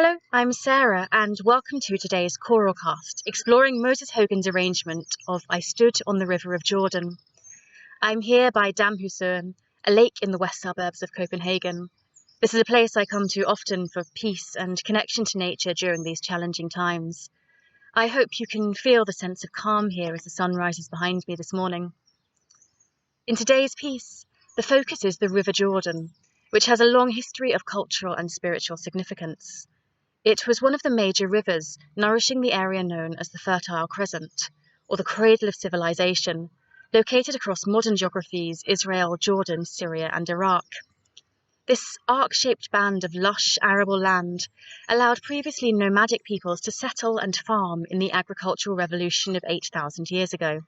Hello, I'm Sarah, and welcome to today's ChoralCast, exploring Moses Hogan's arrangement of I Stood on the River of Jordan. I'm here by Damhussoen, a lake in the west suburbs of Copenhagen. This is a place I come to often for peace and connection to nature during these challenging times. I hope you can feel the sense of calm here as the sun rises behind me this morning. In today's piece, the focus is the River Jordan, which has a long history of cultural and spiritual significance. It was one of the major rivers nourishing the area known as the Fertile Crescent, or the cradle of civilization, located across modern geographies Israel, Jordan, Syria, and Iraq. This arc-shaped band of lush, arable land allowed previously nomadic peoples to settle and farm in the agricultural revolution of 8,000 years ago.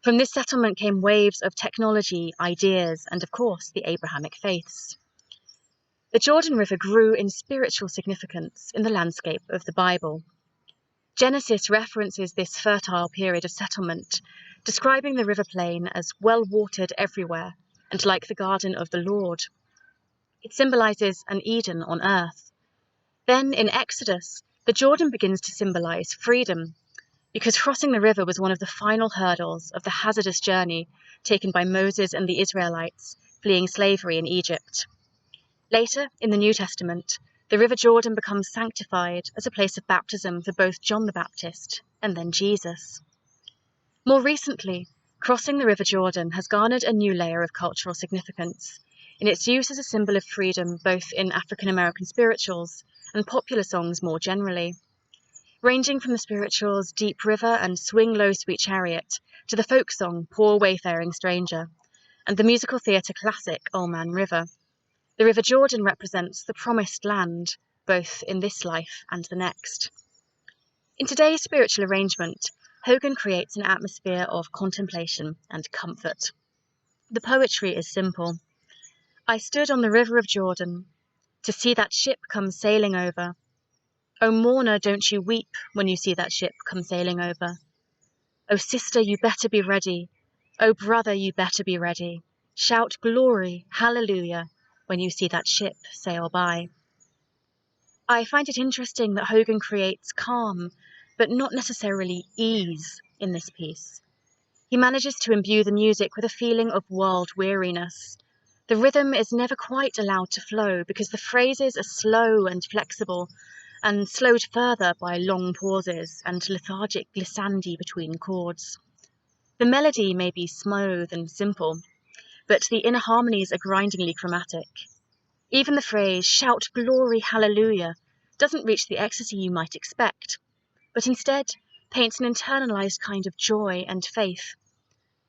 From this settlement came waves of technology, ideas, and of course the Abrahamic faiths. The Jordan River grew in spiritual significance in the landscape of the Bible. Genesis references this fertile period of settlement, describing the river plain as well-watered everywhere and like the garden of the Lord. It symbolizes an Eden on earth. Then in Exodus, the Jordan begins to symbolize freedom, because crossing the river was one of the final hurdles of the hazardous journey taken by Moses and the Israelites fleeing slavery in Egypt. Later, in the New Testament, the River Jordan becomes sanctified as a place of baptism for both John the Baptist and then Jesus. More recently, crossing the River Jordan has garnered a new layer of cultural significance in its use as a symbol of freedom both in African American spirituals and popular songs more generally. Ranging from the spirituals Deep River and Swing Low Sweet Chariot to the folk song Poor Wayfaring Stranger and the musical theatre classic Old Man River. The River Jordan represents the promised land, both in this life and the next. In today's spiritual arrangement, Hogan creates an atmosphere of contemplation and comfort. The poetry is simple. I stood on the river of Jordan to see that ship come sailing over. O mourner, don't you weep when you see that ship come sailing over. O sister, you better be ready. O brother, you better be ready. Shout glory, hallelujah, when you see that ship sail by. I find it interesting that Hogan creates calm, but not necessarily ease in this piece. He manages to imbue the music with a feeling of world weariness. The rhythm is never quite allowed to flow because the phrases are slow and flexible, and slowed further by long pauses and lethargic glissandi between chords. The melody may be smooth and simple, but the inner harmonies are grindingly chromatic. Even the phrase, shout glory, hallelujah, doesn't reach the ecstasy you might expect, but instead paints an internalized kind of joy and faith.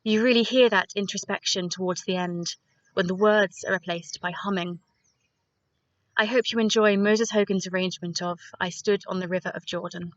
You really hear that introspection towards the end, when the words are replaced by humming. I hope you enjoy Moses Hogan's arrangement of I Stood on the River of Jordan.